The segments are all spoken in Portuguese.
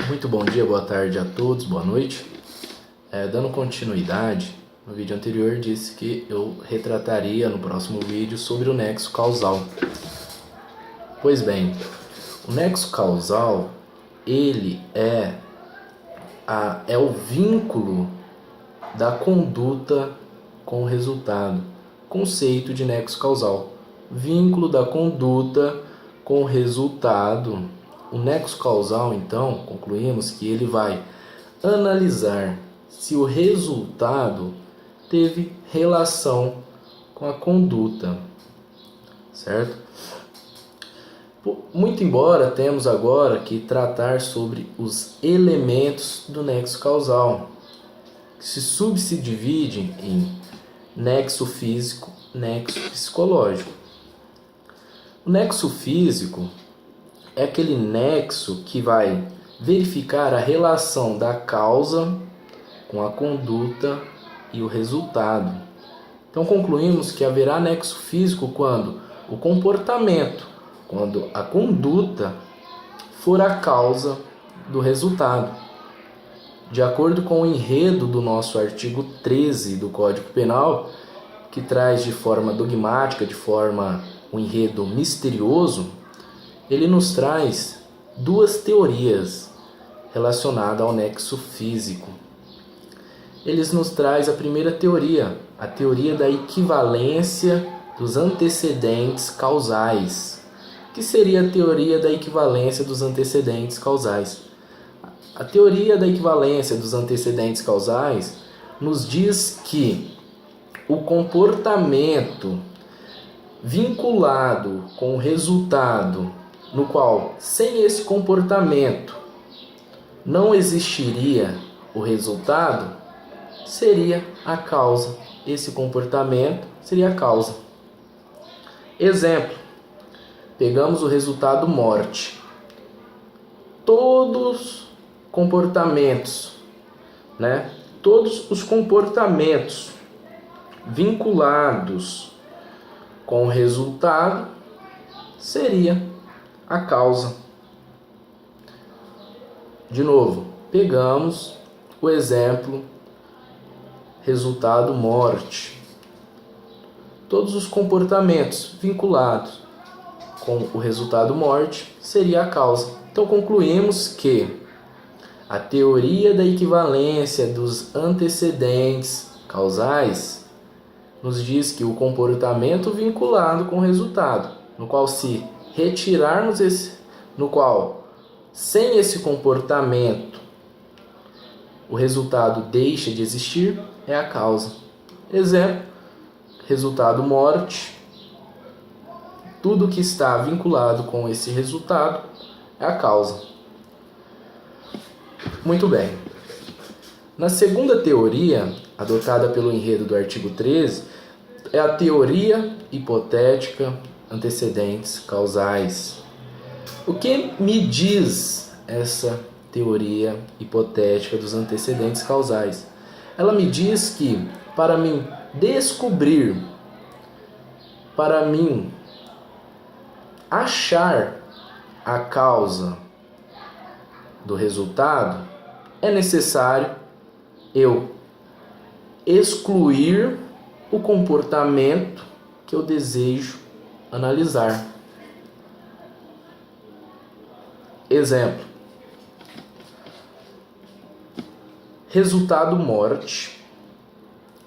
Muito bom dia, boa tarde a todos, boa noite. Dando continuidade, no vídeo anterior disse que eu retrataria no próximo vídeo sobre o nexo causal. Pois bem, o nexo causal, ele é o vínculo da conduta com o resultado. Conceito de nexo causal. Vínculo da conduta com o resultado. O nexo causal, então, concluímos que ele vai analisar se o resultado teve relação com a conduta, certo? Muito embora temos agora que tratar sobre os elementos do nexo causal, que se subdividem em nexo físico, nexo psicológico. O nexo físico é aquele nexo que vai verificar a relação da causa com a conduta e o resultado. Então concluímos que haverá nexo físico quando o comportamento, quando a conduta for a causa do resultado. De acordo com o enredo do nosso artigo 13 do Código Penal, que traz de forma dogmática, de forma um enredo misterioso, ele nos traz duas teorias relacionadas ao nexo físico. Ele nos traz a primeira teoria, a teoria da equivalência dos antecedentes causais. O que seria a teoria da equivalência dos antecedentes causais? A teoria da equivalência dos antecedentes causais nos diz que o comportamento vinculado com o resultado, no qual, sem esse comportamento, não existiria o resultado, seria a causa. Esse comportamento seria a causa. Exemplo, pegamos o resultado morte. Todos os comportamentos vinculados com o resultado seria a causa. De novo, pegamos o exemplo resultado morte. Todos os comportamentos vinculados com o resultado morte seria a causa. Então concluímos que a teoria da equivalência dos antecedentes causais nos diz que o comportamento vinculado com o resultado, no qual se retirarmos sem esse comportamento o resultado deixa de existir, é a causa. Exemplo, resultado morte. Tudo que está vinculado com esse resultado é a causa. Muito bem. Na segunda teoria, adotada pelo enredo do artigo 13, é a teoria hipotética antecedentes causais. O que me diz essa teoria hipotética dos antecedentes causais? Ela me diz que para mim descobrir, para mim achar a causa do resultado, é necessário eu excluir o comportamento que eu desejo analisar. Exemplo, resultado morte,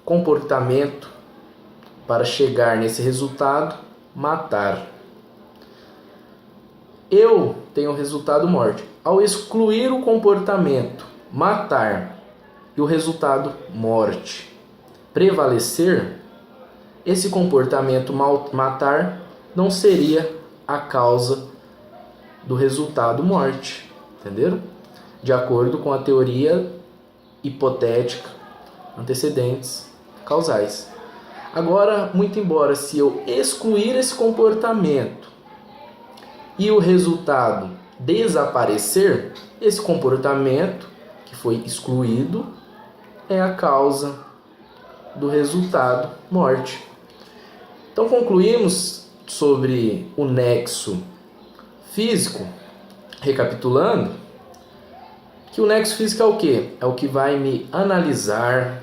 comportamento para chegar nesse resultado, matar. Eu tenho o resultado morte. Ao excluir o comportamento matar e o resultado morte prevalecer, esse comportamento matar não seria a causa do resultado morte, entenderam? De acordo com a teoria hipotética antecedentes causais. Agora, muito embora se eu excluir esse comportamento e o resultado desaparecer, esse comportamento que foi excluído é a causa do resultado morte. Então concluímos sobre o nexo físico, recapitulando, Que o nexo físico é o quê? É o que vai me analisar,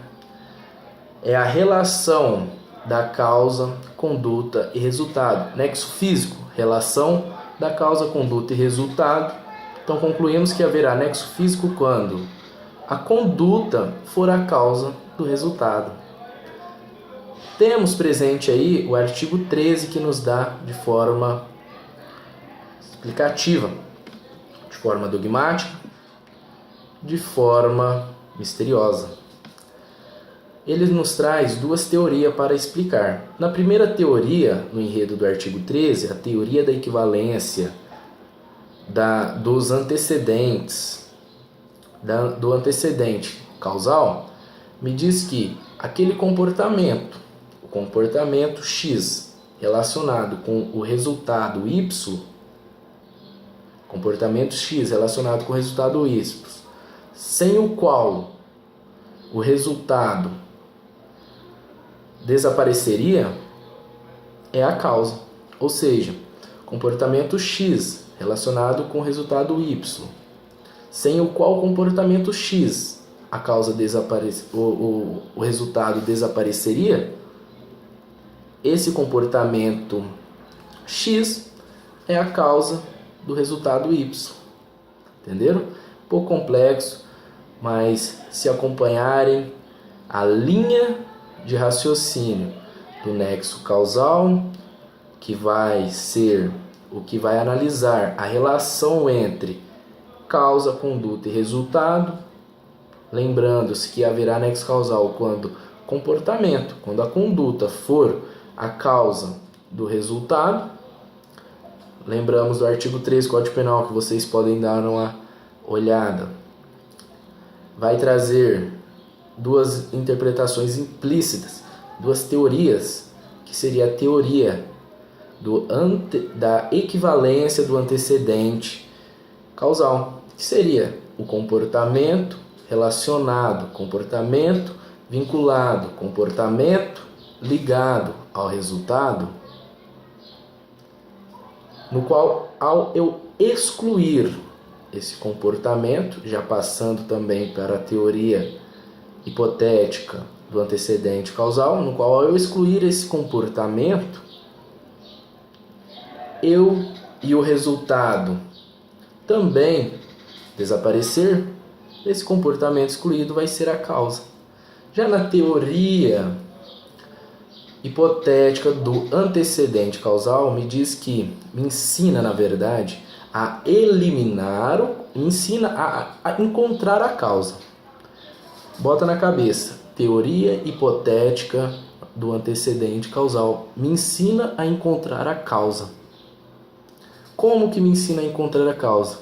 é a relação da causa, conduta e resultado. Nexo físico, relação da causa, conduta e resultado. Então concluímos que haverá nexo físico quando a conduta for a causa do resultado. Temos presente aí o artigo 13 que nos dá de forma explicativa, de forma dogmática, de forma misteriosa. Ele nos traz duas teorias para explicar. Na primeira teoria, no enredo do artigo 13, a teoria da equivalência dos antecedentes, do antecedente causal, me diz que aquele comportamento, o comportamento X relacionado com o resultado Y, comportamento X relacionado com o resultado Y, sem o qual o resultado desapareceria, é a causa. Ou seja, comportamento X relacionado com o resultado Y, sem o qual o comportamento X, a causa o resultado desapareceria, esse comportamento X é a causa do resultado Y. Entenderam? Um pouco complexo, mas se acompanharem a linha de raciocínio do nexo causal, que vai ser o que vai analisar a relação entre causa, conduta e resultado, lembrando-se que haverá nexo causal quando comportamento, quando a conduta for a causa do resultado. Lembramos do artigo 3 do Código Penal, que vocês podem dar uma olhada. Vai trazer duas interpretações implícitas, duas teorias, que seria a teoria da equivalência do antecedente causal, que seria o comportamento relacionado, comportamento vinculado, comportamento ligado ao resultado, no qual, ao eu excluir esse comportamento, já passando também para a teoria hipotética do antecedente causal, no qual, ao eu excluir esse comportamento, eu e o resultado também desaparecer, esse comportamento excluído vai ser a causa. Já na teoria hipotética do antecedente causal, me diz que, me ensina, na verdade, a eliminar, me ensina a encontrar a causa. Bota na cabeça, teoria hipotética do antecedente causal, me ensina a encontrar a causa. Como que me ensina a encontrar a causa?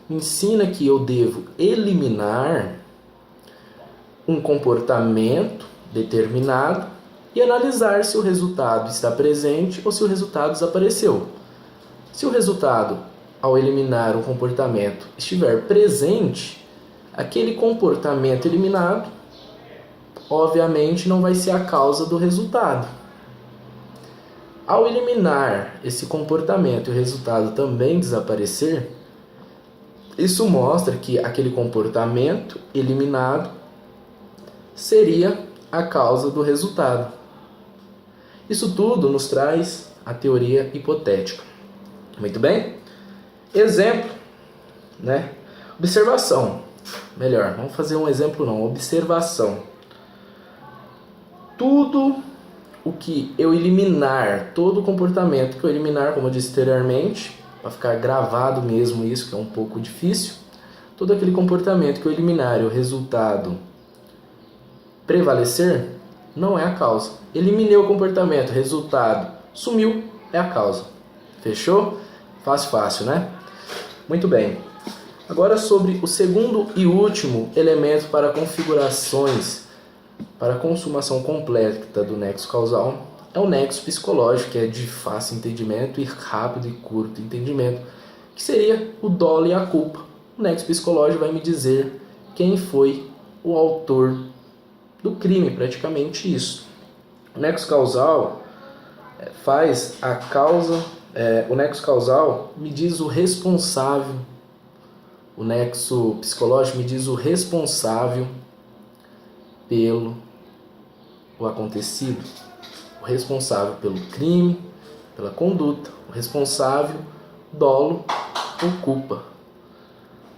Me ensina que eu devo eliminar um comportamento determinado e analisar se o resultado está presente ou se o resultado desapareceu. Se o resultado, ao eliminar um comportamento, estiver presente, aquele comportamento eliminado, obviamente, não vai ser a causa do resultado. Ao eliminar esse comportamento e o resultado também desaparecer, isso mostra que aquele comportamento eliminado seria a causa do resultado. Isso tudo nos traz a teoria hipotética. Muito bem? Exemplo, né? Observação. Melhor, vamos fazer um exemplo não, observação. Tudo o que eu eliminar, todo o comportamento que eu eliminar, como eu disse anteriormente, para ficar gravado mesmo isso, que é um pouco difícil, todo aquele comportamento que eu eliminar e o resultado prevalecer, não é a causa. Eliminei o comportamento, resultado sumiu, é a causa. Fechou? Fácil, né? Muito bem. Agora sobre o segundo e último elemento para configurações, para a consumação completa do nexo causal, é o nexo psicológico, que é de fácil entendimento e rápido e curto entendimento, que seria o dolo e a culpa. O nexo psicológico vai me dizer quem foi o autor do crime, praticamente isso. O nexo causal faz a causa, o nexo causal me diz o responsável O nexo psicológico me diz o responsável pelo o acontecido, o responsável pelo crime, pela conduta, o responsável, dolo ou culpa,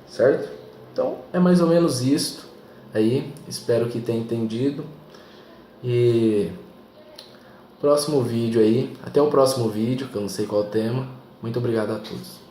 certo? Então é mais ou menos isto aí, espero que tenha entendido e próximo vídeo aí, até o próximo vídeo, que eu não sei qual é o tema. Muito obrigado a todos.